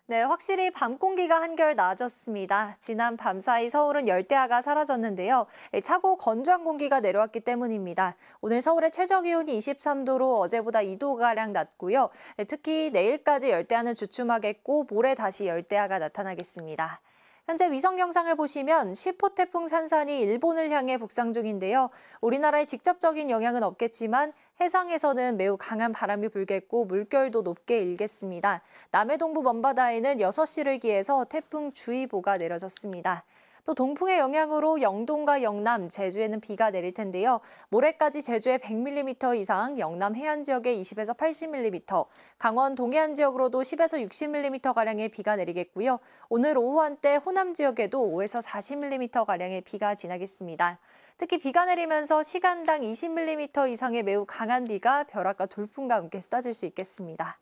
네, 확실히 밤 공기가 한결 나아졌습니다. 지난 밤 사이 서울은 열대야가 사라졌는데요. 차고 건조한 공기가 내려왔기 때문입니다. 오늘 서울의 최저 기온이 23도로 어제보다 2도가량 낮고요. 특히 내일까지 열대야는 주춤하겠고 모레 다시 열대야가 나타나겠습니다. 현재 위성 영상을 보시면 10호 태풍 산산이 일본을 향해 북상 중인데요. 우리나라에 직접적인 영향은 없겠지만 해상에서는 매우 강한 바람이 불겠고 물결도 높게 일겠습니다. 남해 동부 먼바다에는 6시를 기해서 태풍주의보가 내려졌습니다. 또 동풍의 영향으로 영동과 영남, 제주에는 비가 내릴 텐데요. 모레까지 제주에 100mm 이상, 영남 해안 지역에 20에서 80mm, 강원 동해안 지역으로도 10에서 60mm가량의 비가 내리겠고요. 오늘 오후 한때 호남 지역에도 5에서 40mm가량의 비가 지나겠습니다. 특히 비가 내리면서 시간당 20mm 이상의 매우 강한 비가 벼락과 돌풍과 함께 쏟아질 수 있겠습니다.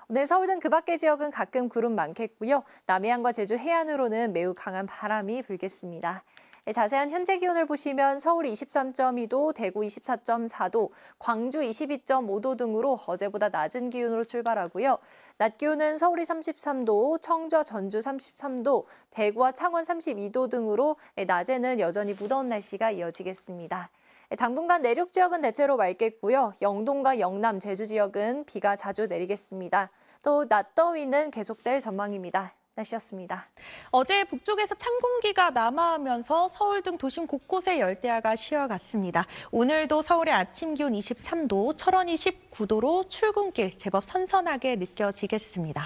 오늘 서울 등 그 밖의 지역은 가끔 구름 많겠고요. 남해안과 제주 해안으로는 매우 강한 바람이 불겠습니다. 자세한 현재 기온을 보시면 서울 23.2도, 대구 24.4도, 광주 22.5도 등으로 어제보다 낮은 기온으로 출발하고요. 낮 기온은 서울이 33도, 청주와 전주 33도, 대구와 창원 32도 등으로 낮에는 여전히 무더운 날씨가 이어지겠습니다. 당분간 내륙 지역은 대체로 맑겠고요. 영동과 영남, 제주 지역은 비가 자주 내리겠습니다. 또 낮더위는 계속될 전망입니다. 날씨였습니다. 어제 북쪽에서 찬 공기가 남하하면서 서울 등 도심 곳곳에 열대야가 쉬어갔습니다. 오늘도 서울의 아침 기온 23도, 철원이 19도로 출근길 제법 선선하게 느껴지겠습니다.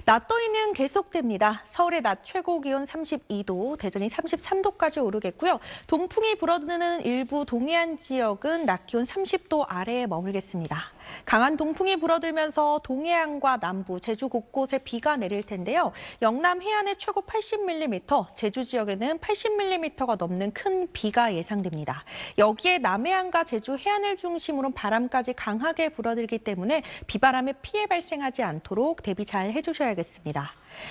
낮더위는 계속됩니다. 서울의 낮 최고 기온 32도, 대전이 33도까지 오르겠고요. 동풍이 불어드는 일부 동해안 지역은 낮 기온 30도 아래에 머물겠습니다. 강한 동풍이 불어들면서 동해안과 남부, 제주 곳곳에 비가 내릴 텐데요. 영남 해안에 최고 80mm, 제주 지역에는 80mm가 넘는 큰 비가 예상됩니다. 여기에 남해안과 제주 해안을 중심으로 바람까지 강하게 불어들기 때문에 비바람에 피해 발생하지 않도록 대비 잘 해주셔야겠습니다.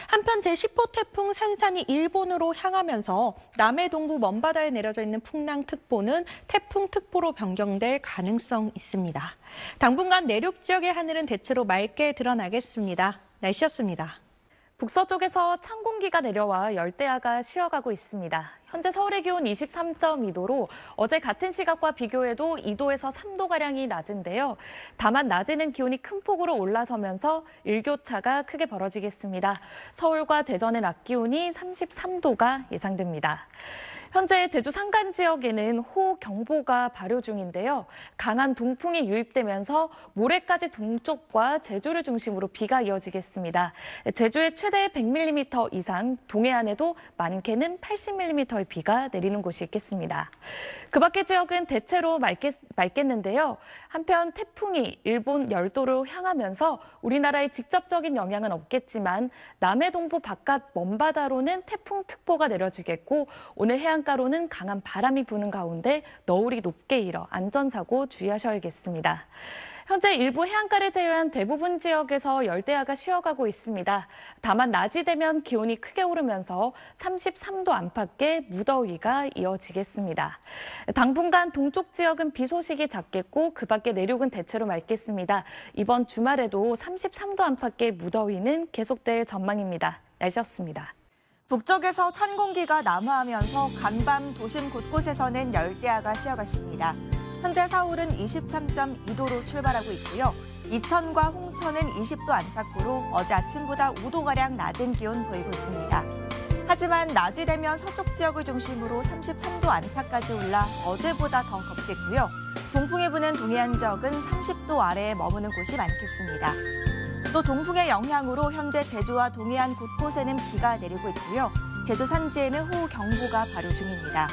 한편 제10호 태풍 산산이 일본으로 향하면서 남해 동부 먼바다에 내려져 있는 풍랑특보는 태풍특보로 변경될 가능성 있습니다. 당분간 내륙 지역의 하늘은 대체로 맑게 드러나겠습니다. 날씨였습니다. 북서쪽에서 찬 공기가 내려와 열대야가 쉬어가고 있습니다. 현재 서울의 기온 23.2도로 어제 같은 시각과 비교해도 2도에서 3도가량이 낮은데요. 다만 낮에는 기온이 큰 폭으로 올라서면서 일교차가 크게 벌어지겠습니다. 서울과 대전의 낮 기온이 33도가 예상됩니다. 현재 제주 산간 지역에는 호우경보가 발효 중인데요. 강한 동풍이 유입되면서 모레까지 동쪽과 제주를 중심으로 비가 이어지겠습니다. 제주에 최대 100mm 이상, 동해안에도 많게는 80mm의 비가 내리는 곳이 있겠습니다. 그 밖의 지역은 대체로 맑겠는데요. 한편 태풍이 일본 열도로 향하면서 우리나라에 직접적인 영향은 없겠지만 남해 동부 바깥 먼바다로는 태풍특보가 내려지겠고 오늘 해안가로는 강한 바람이 부는 가운데 너울이 높게 일어 안전사고 주의하셔야겠습니다. 현재 일부 해안가를 제외한 대부분 지역에서 열대야가 쉬어가고 있습니다. 다만 낮이 되면 기온이 크게 오르면서 33도 안팎의 무더위가 이어지겠습니다. 당분간 동쪽 지역은 비 소식이 잦겠고 그 밖에 내륙은 대체로 맑겠습니다. 이번 주말에도 33도 안팎의 무더위는 계속될 전망입니다. 날씨였습니다. 북쪽에서 찬 공기가 남하하면서 간밤 도심 곳곳에서는 열대야가 쉬어갔습니다. 현재 서울은 23.2도로 출발하고 있고요. 이천과 홍천은 20도 안팎으로 어제 아침보다 5도가량 낮은 기온 보이고 있습니다. 하지만 낮이 되면 서쪽 지역을 중심으로 33도 안팎까지 올라 어제보다 더 덥겠고요. 동풍이 부는 동해안 지역은 30도 아래에 머무는 곳이 많겠습니다. 또 동풍의 영향으로 현재 제주와 동해안 곳곳에는 비가 내리고 있고요. 제주 산지에는 호우경보가 발효 중입니다.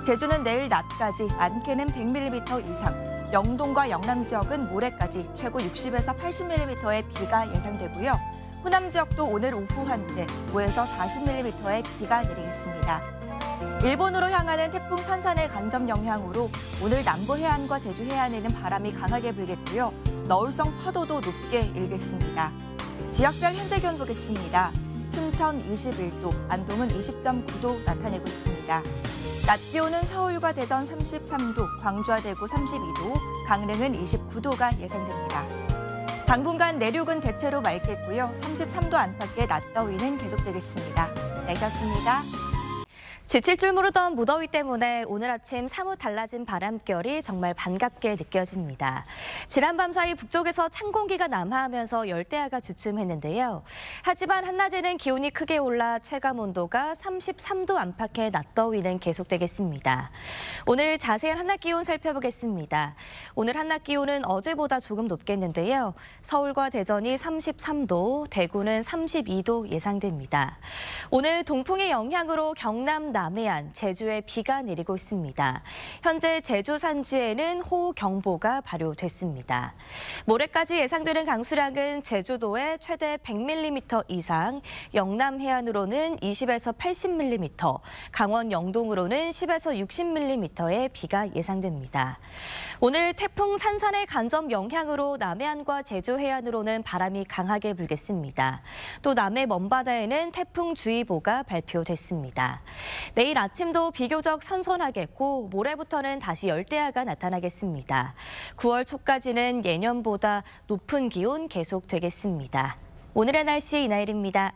제주는 내일 낮까지 많게는 100mm 이상, 영동과 영남 지역은 모레까지 최고 60에서 80mm의 비가 예상되고요. 호남 지역도 오늘 오후 한때 5에서 40mm의 비가 내리겠습니다. 일본으로 향하는 태풍 산산의 간접 영향으로 오늘 남부 해안과 제주 해안에는 바람이 강하게 불겠고요. 너울성 파도도 높게 일겠습니다. 지역별 현재 기온 보겠습니다. 춘천 21도, 안동은 20.9도 나타내고 있습니다. 낮 기온은 서울과 대전 33도, 광주와 대구 32도, 강릉은 29도가 예상됩니다. 당분간 내륙은 대체로 맑겠고요. 33도 안팎의 낮 더위는 계속되겠습니다. 날씨였습니다. 지칠 줄 모르던 무더위 때문에 오늘 아침 사뭇 달라진 바람결이 정말 반갑게 느껴집니다. 지난 밤 사이 북쪽에서 찬 공기가 남하하면서 열대야가 주춤했는데요. 하지만 한낮에는 기온이 크게 올라 체감 온도가 33도 안팎의 낮더위는 계속되겠습니다. 오늘 자세한 한낮 기온 살펴보겠습니다. 오늘 한낮 기온은 어제보다 조금 높겠는데요. 서울과 대전이 33도, 대구는 32도 예상됩니다. 오늘 동풍의 영향으로 경남, 남해안, 제주에 비가 내리고 있습니다. 현재 제주 산지에는 호우경보가 발효됐습니다. 모레까지 예상되는 강수량은 제주도에 최대 100mm 이상, 영남 해안으로는 20에서 80mm, 강원 영동으로는 10에서 60mm의 비가 예상됩니다. 오늘 태풍 산산의 간접 영향으로 남해안과 제주 해안으로는 바람이 강하게 불겠습니다. 또 남해 먼바다에는 태풍주의보가 발표됐습니다. 내일 아침도 비교적 선선하겠고 모레부터는 다시 열대야가 나타나겠습니다. 9월 초까지는 예년보다 높은 기온 계속되겠습니다. 오늘의 날씨 이나일입니다.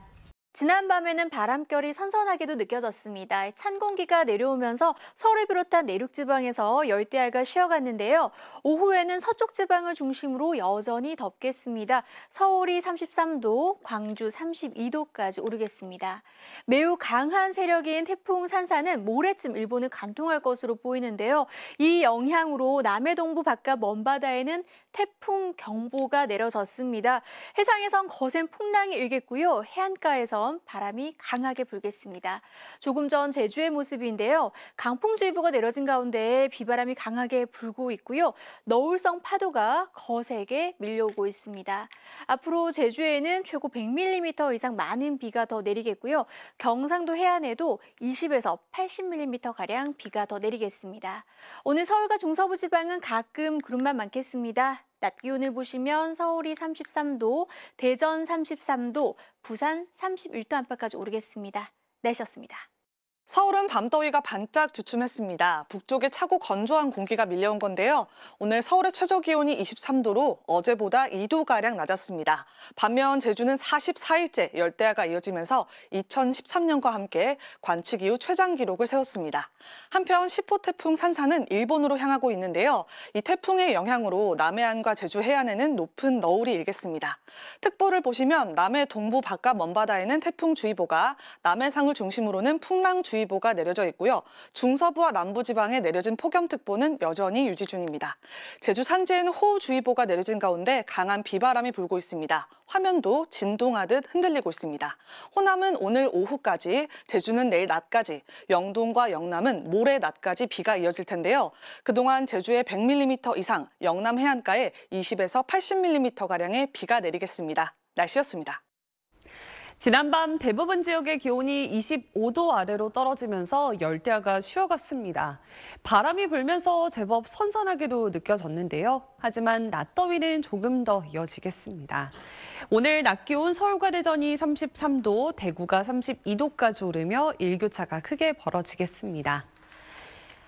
지난밤에는 바람결이 선선하게도 느껴졌습니다. 찬 공기가 내려오면서 서울을 비롯한 내륙 지방에서 열대야가 쉬어갔는데요. 오후에는 서쪽 지방을 중심으로 여전히 덥겠습니다. 서울이 33도, 광주 32도까지 오르겠습니다. 매우 강한 세력인 태풍 산사는 모레쯤 일본을 관통할 것으로 보이는데요. 이 영향으로 남해 동부 바깥 먼바다에는 태풍 경보가 내려졌습니다. 해상에선 거센 풍랑이 일겠고요. 해안가에선 바람이 강하게 불겠습니다. 조금 전 제주의 모습인데요. 강풍주의보가 내려진 가운데 비바람이 강하게 불고 있고요. 너울성 파도가 거세게 밀려오고 있습니다. 앞으로 제주에는 최고 100mm 이상 많은 비가 더 내리겠고요. 경상도 해안에도 20에서 80mm가량 비가 더 내리겠습니다. 오늘 서울과 중서부 지방은 가끔 구름만 많겠습니다. 낮 기온을 보시면 서울이 33도, 대전 33도, 부산 31도 안팎까지 오르겠습니다. 날씨였습니다. 서울은 밤더위가 반짝 주춤했습니다. 북쪽에 차고 건조한 공기가 밀려온 건데요. 오늘 서울의 최저 기온이 23도로 어제보다 2도가량 낮았습니다. 반면 제주는 44일째 열대야가 이어지면서 2013년과 함께 관측 이후 최장 기록을 세웠습니다. 한편 10호 태풍 산사는 일본으로 향하고 있는데요. 이 태풍의 영향으로 남해안과 제주 해안에는 높은 너울이 일겠습니다. 특보를 보시면 남해 동부 바깥 먼바다에는 태풍주의보가, 남해상을 중심으로는 풍랑주의보가 내려져 있고요. 중서부와 남부지방에 내려진 폭염특보는 여전히 유지 중입니다. 제주 산지에는 호우주의보가 내려진 가운데 강한 비바람이 불고 있습니다. 화면도 진동하듯 흔들리고 있습니다. 호남은 오늘 오후까지, 제주는 내일 낮까지, 영동과 영남은 모레 낮까지 비가 이어질 텐데요. 그동안 제주에 100mm 이상, 영남 해안가에 20에서 80mm가량의 비가 내리겠습니다. 날씨였습니다. 지난밤 대부분 지역의 기온이 25도 아래로 떨어지면서 열대야가 쉬어갔습니다. 바람이 불면서 제법 선선하게도 느껴졌는데요. 하지만 낮더위는 조금 더 이어지겠습니다. 오늘 낮 기온 서울과 대전이 33도, 대구가 32도까지 오르며 일교차가 크게 벌어지겠습니다.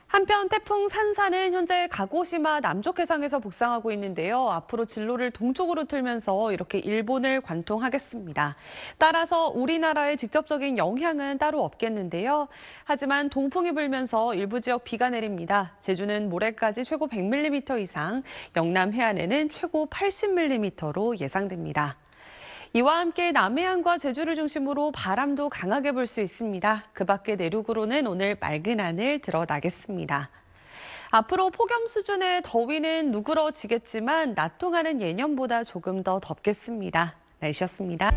한편 태풍 산사는 현재 가고시마 남쪽 해상에서 북상하고 있는데요. 앞으로 진로를 동쪽으로 틀면서 이렇게 일본을 관통하겠습니다. 따라서 우리나라에 직접적인 영향은 따로 없겠는데요. 하지만 동풍이 불면서 일부 지역 비가 내립니다. 제주는 모레까지 최고 100mm 이상, 영남 해안에는 최고 80mm로 예상됩니다. 이와 함께 남해안과 제주를 중심으로 바람도 강하게 불 수 있습니다. 그 밖에 내륙으로는 오늘 맑은 하늘 드러나겠습니다. 앞으로 폭염 수준의 더위는 누그러지겠지만 낮 동안은 예년보다 조금 더 덥겠습니다. 날씨였습니다.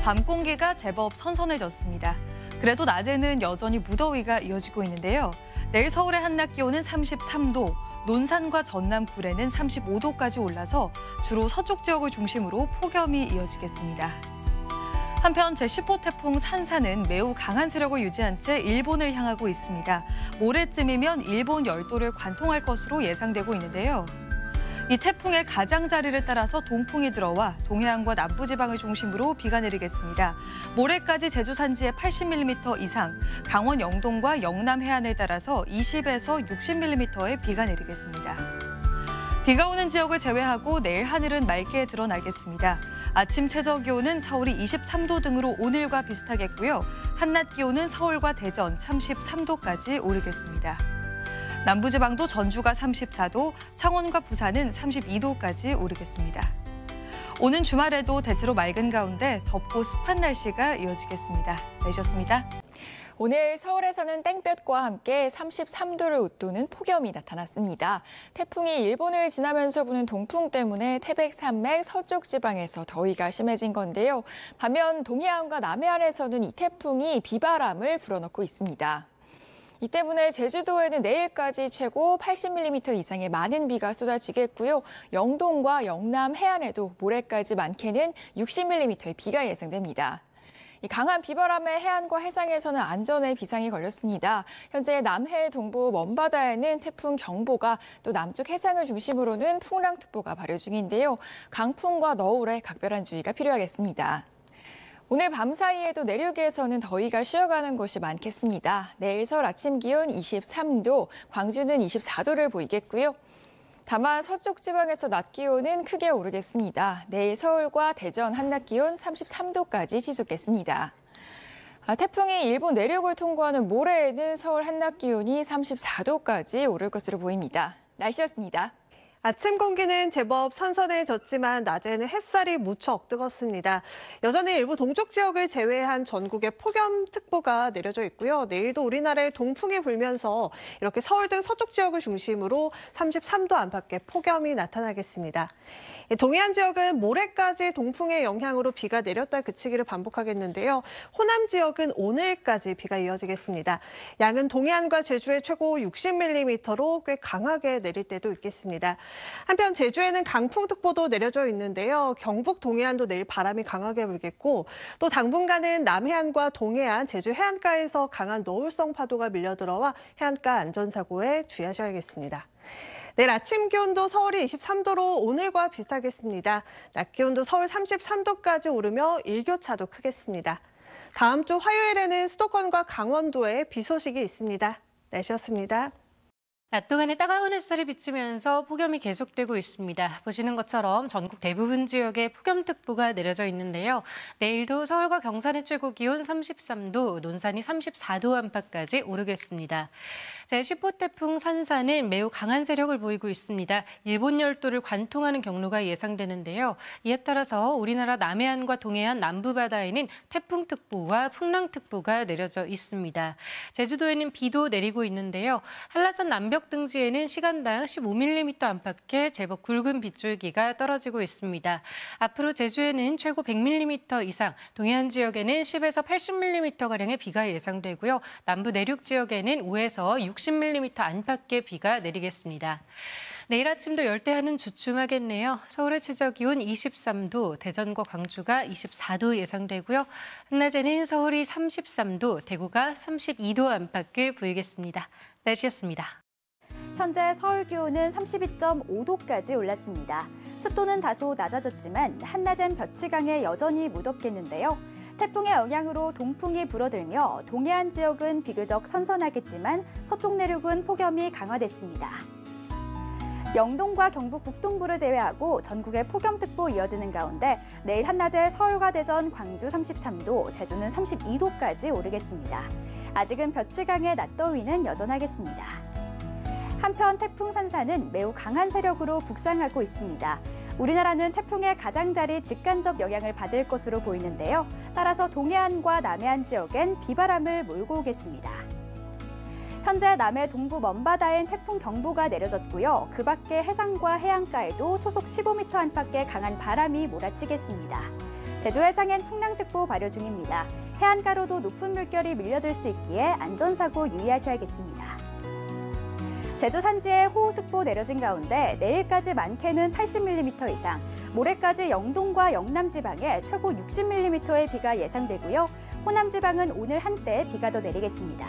밤 공기가 제법 선선해졌습니다. 그래도 낮에는 여전히 무더위가 이어지고 있는데요. 내일 서울의 한낮 기온은 33도, 논산과 전남 구례는 35도까지 올라서 주로 서쪽 지역을 중심으로 폭염이 이어지겠습니다. 한편 제10호 태풍 산사는 매우 강한 세력을 유지한 채 일본을 향하고 있습니다. 모레쯤이면 일본 열도를 관통할 것으로 예상되고 있는데요. 이 태풍의 가장자리를 따라서 동풍이 들어와 동해안과 남부지방을 중심으로 비가 내리겠습니다. 모레까지 제주 산지에 80mm 이상, 강원 영동과 영남 해안을 따라서 20에서 60mm의 비가 내리겠습니다. 비가 오는 지역을 제외하고 내일 하늘은 맑게 드러나겠습니다. 아침 최저기온은 서울이 23도 등으로 오늘과 비슷하겠고요. 한낮 기온은 서울과 대전 33도까지 오르겠습니다. 남부지방도 전주가 34도, 창원과 부산은 32도까지 오르겠습니다. 오는 주말에도 대체로 맑은 가운데 덥고 습한 날씨가 이어지겠습니다. 날씨였습니다. 오늘 서울에서는 땡볕과 함께 33도를 웃도는 폭염이 나타났습니다. 태풍이 일본을 지나면서 부는 동풍 때문에 태백산맥 서쪽 지방에서 더위가 심해진 건데요. 반면 동해안과 남해안에서는 이 태풍이 비바람을 불어넣고 있습니다. 이 때문에 제주도에는 내일까지 최고 80mm 이상의 많은 비가 쏟아지겠고요. 영동과 영남 해안에도 모레까지 많게는 60mm의 비가 예상됩니다. 이 강한 비바람에 해안과 해상에서는 안전에 비상이 걸렸습니다. 현재 남해 동부 먼바다에는 태풍 경보가, 또 남쪽 해상을 중심으로는 풍랑특보가 발효 중인데요. 강풍과 너울에 각별한 주의가 필요하겠습니다. 오늘 밤 사이에도 내륙에서는 더위가 쉬어가는 곳이 많겠습니다. 내일 서울 아침 기온 23도, 광주는 24도를 보이겠고요. 다만 서쪽 지방에서 낮 기온은 크게 오르겠습니다. 내일 서울과 대전 한낮 기온 33도까지 지속겠습니다. 태풍이 일본 내륙을 통과하는 모레에는 서울 한낮 기온이 34도까지 오를 것으로 보입니다. 날씨였습니다. 아침 공기는 제법 선선해졌지만 낮에는 햇살이 무척 뜨겁습니다. 여전히 일부 동쪽 지역을 제외한 전국에 폭염특보가 내려져 있고요. 내일도 우리나라에 동풍이 불면서 이렇게 서울 등 서쪽 지역을 중심으로 33도 안팎의 폭염이 나타나겠습니다. 동해안 지역은 모레까지 동풍의 영향으로 비가 내렸다 그치기를 반복하겠는데요. 호남 지역은 오늘까지 비가 이어지겠습니다. 양은 동해안과 제주에 최고 60mm로 꽤 강하게 내릴 때도 있겠습니다. 한편 제주에는 강풍특보도 내려져 있는데요. 경북 동해안도 내일 바람이 강하게 불겠고, 또 당분간은 남해안과 동해안, 제주 해안가에서 강한 너울성 파도가 밀려들어와 해안가 안전사고에 주의하셔야겠습니다. 내일 아침 기온도 서울이 23도로 오늘과 비슷하겠습니다. 낮 기온도 서울 33도까지 오르며 일교차도 크겠습니다. 다음 주 화요일에는 수도권과 강원도에 비 소식이 있습니다. 날씨였습니다. 낮 동안에 따가운 햇살이 비치면서 폭염이 계속되고 있습니다. 보시는 것처럼 전국 대부분 지역에 폭염특보가 내려져 있는데요. 내일도 서울과 경산의 최고 기온 33도, 논산이 34도 안팎까지 오르겠습니다. 제10호 태풍 산사는 매우 강한 세력을 보이고 있습니다. 일본 열도를 관통하는 경로가 예상되는데요. 이에 따라서 우리나라 남해안과 동해안 남부바다에는 태풍특보와 풍랑특보가 내려져 있습니다. 제주도에는 비도 내리고 있는데요. 한라산 남벽 등지에는 시간당 15mm 안팎의 제법 굵은 빗줄기가 떨어지고 있습니다. 앞으로 제주에는 최고 100mm 이상, 동해안 지역에는 10에서 80mm가량의 비가 예상되고요. 남부 내륙 지역에는 5에서 60mm 안팎의 비가 내리겠습니다. 내일 아침도 열대야는 주춤하겠네요. 서울의 최저기온 23도, 대전과 광주가 24도 예상되고요. 한낮에는 서울이 33도, 대구가 32도 안팎을 보이겠습니다. 날씨였습니다. 현재 서울 기온은 32.5도까지 올랐습니다. 습도는 다소 낮아졌지만 한낮엔 볕이 강해 여전히 무덥겠는데요. 태풍의 영향으로 동풍이 불어들며 동해안 지역은 비교적 선선하겠지만 서쪽 내륙은 폭염이 강화됐습니다. 영동과 경북 북동부를 제외하고 전국에 폭염특보 이어지는 가운데 내일 한낮에 서울과 대전, 광주 33도, 제주는 32도까지 오르겠습니다. 아직은 볕이 강해 낮더위는 여전하겠습니다. 한편 태풍 산사는 매우 강한 세력으로 북상하고 있습니다. 우리나라는 태풍의 가장자리 직간접 영향을 받을 것으로 보이는데요. 따라서 동해안과 남해안 지역엔 비바람을 몰고 오겠습니다. 현재 남해 동부 먼바다엔 태풍 경보가 내려졌고요. 그 밖에 해상과 해안가에도 초속 15m 안팎의 강한 바람이 몰아치겠습니다. 제주 해상엔 풍랑특보 발효 중입니다. 해안가로도 높은 물결이 밀려들 수 있기에 안전사고 유의하셔야겠습니다. 제주 산지에 호우특보 내려진 가운데 내일까지 많게는 80mm 이상, 모레까지 영동과 영남 지방에 최고 60mm의 비가 예상되고요. 호남 지방은 오늘 한때 비가 더 내리겠습니다.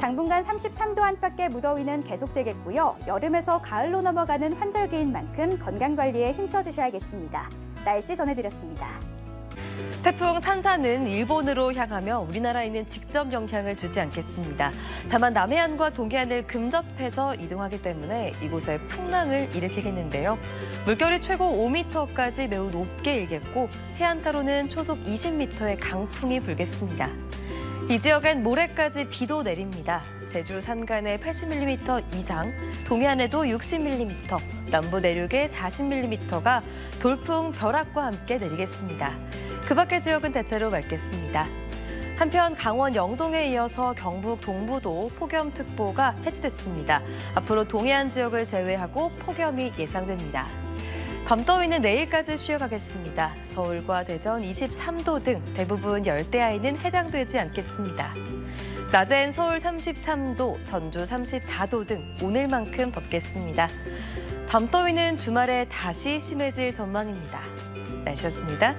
당분간 33도 안팎의 무더위는 계속되겠고요. 여름에서 가을로 넘어가는 환절기인 만큼 건강관리에 힘써주셔야겠습니다. 날씨 전해드렸습니다. 태풍 산사는 일본으로 향하며 우리나라에는 직접 영향을 주지 않겠습니다. 다만 남해안과 동해안을 근접해서 이동하기 때문에 이곳에 풍랑을 일으키겠는데요. 물결이 최고 5m까지 매우 높게 일겠고 해안 따로는 초속 20m의 강풍이 불겠습니다. 이 지역엔 모레까지 비도 내립니다. 제주 산간에 80mm 이상, 동해안에도 60mm, 남부 내륙에 40mm가 돌풍, 벼락과 함께 내리겠습니다. 그 밖의 지역은 대체로 맑겠습니다. 한편 강원 영동에 이어서 경북 동부도 폭염특보가 해제됐습니다. 앞으로 동해안 지역을 제외하고 폭염이 예상됩니다. 밤더위는 내일까지 쉬어가겠습니다. 서울과 대전 23도 등 대부분 열대야에는 해당되지 않겠습니다. 낮엔 서울 33도, 전주 34도 등 오늘만큼 덥겠습니다. 밤더위는 주말에 다시 심해질 전망입니다. 날씨였습니다.